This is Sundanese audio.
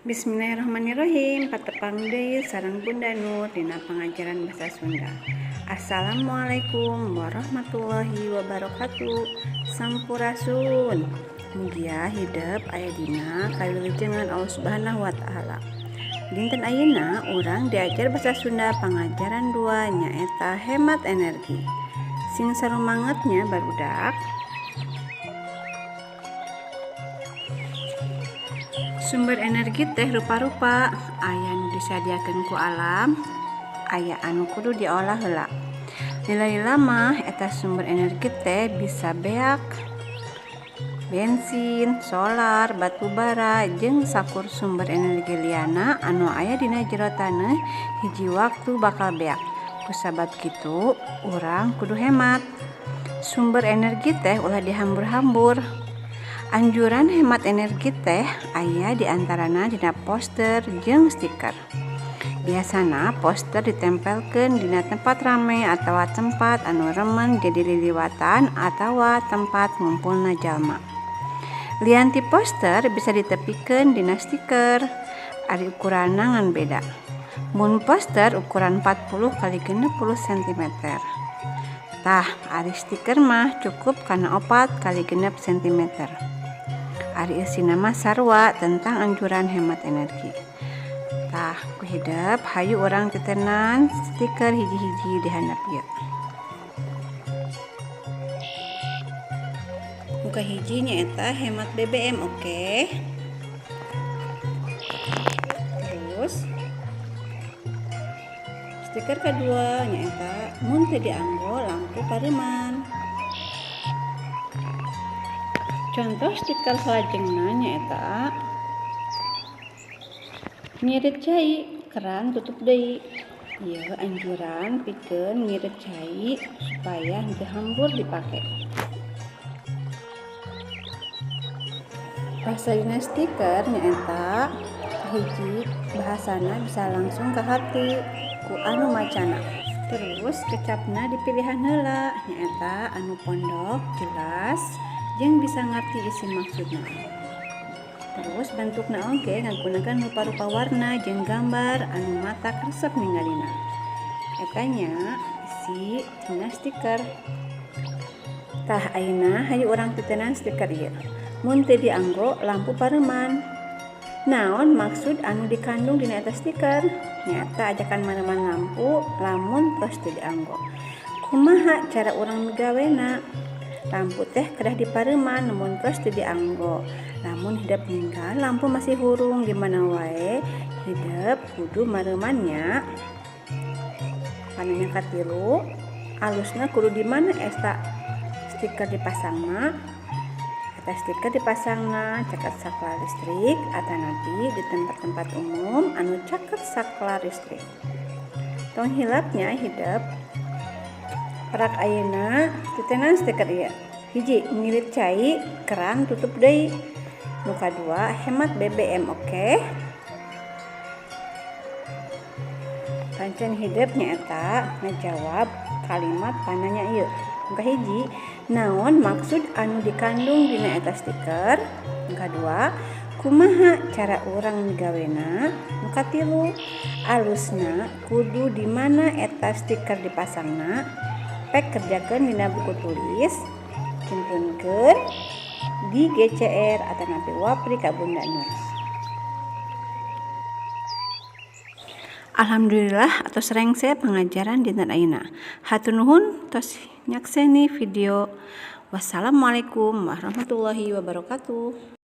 Bismillahirrahmanirrahim. Patepang deui sareng Bunda Nur dina pangajaran basa Sunda. Assalamualaikum warahmatullahi wabarakatuh. Sampurasun. Mugia hidup aya dina kawilujengan Allah Subhanahu wa taala. Dinten ayeuna urang diajar basa Sunda pangajaran 2 nyaeta hemat energi. Sing sarumangetnya barudak. Sumber energi teh rupa-rupa, aya nu disadiakeun ku alam, aya anu kudu diolah heula. Lila-lila mah eta sumber energi teh bisa beak, bensin, solar, batu bara, jeung sakur sumber energi liana anu aya dina jero taneuh hiji waktu bakal beak. Kusabab kitu, urang kudu hemat. Sumber energi teh ulah dihambur-hambur. Anjuran hemat energi teh aya diantarana dina poster jeung stiker. Biasana poster ditempelkeun dina tempat rame atawa tempat anu remen jadi liliwatan atawa tempat ngumpulna jalma. Lian ti poster bisa ditepikeun dina stiker, ari ukuranna ngan beda. Mun poster ukuran 40 x 60 cm. Tah, ari stiker mah cukup kana 4 x 6 cm. Ari eusina mah sarua tentang anjuran hemat energi. Tah, ku hidup hayu urang titenan stiker hiji-hiji di handap ieu. Muka hiji nyaeta hemat BBM, oke. Terus stiker kedua nyaeta mun teu dianggo lampu pareuman. Contoh stiker salajengna nyaeta ngirit cai, keran tutup deui. Ieu anjuran pikeun ngirit cai supaya henteu hambur dipake. Bahasa dina stiker nyaeta hiji bahasana bisa langsung ka hati ku anu macana. Terus kecapna dipilihan heula nyaeta anu pondok, jelas, jeung bisa ngarti isi maksudna. Terus bentukna oge ngagunakeun rupa-rupa warna jeung gambar anu mata resep ninggalina. Eta nya isi tina stiker. Tah ayeuna hayu urang titeunan stiker ieu. Mun teu dianggo lampu pareuman. Naon maksud anu dikandung dina eta stiker? Nyata ajakan mana-mana lampu lamun tos teu dianggo. Kumaha cara urang migawena? Lampu teh kedah dipareuman namun tos teu dianggo. Lamun hidup ninggal lampu masih hurung di mana wae, hidup kudu mareumannya. Pananya katilu, alusna kudu di mana eta stiker dipasangna? Eta stiker dipasangna caket saklar listrik atau nanti di tempat-tempat umum anu caket saklar listrik. Tong hilapnya hidup perak ayeuna titenan stiker ieu. Hiji, ngirit cai, keran tutup deui. Nu kadua, hemat BBM, oke. Pancen hidup nyaeta ngajawab kalimat pananya ieu. Nu kahiji, naon maksud anu dikandung dina eta stiker? Nu kadua, kumaha cara urang migawena? Nu katilu, alusna kudu di mana eta stiker dipasangna? Pek kerjakeun dina buku tulis, simpenkeun di GCR atau napi wapri ka Bunda Nur. Alhamdulillah atos rengse pangajaran dinten ayeuna. Hatur nuhun tos nyakseni video. Wassalamualaikum warahmatullahi wabarakatuh.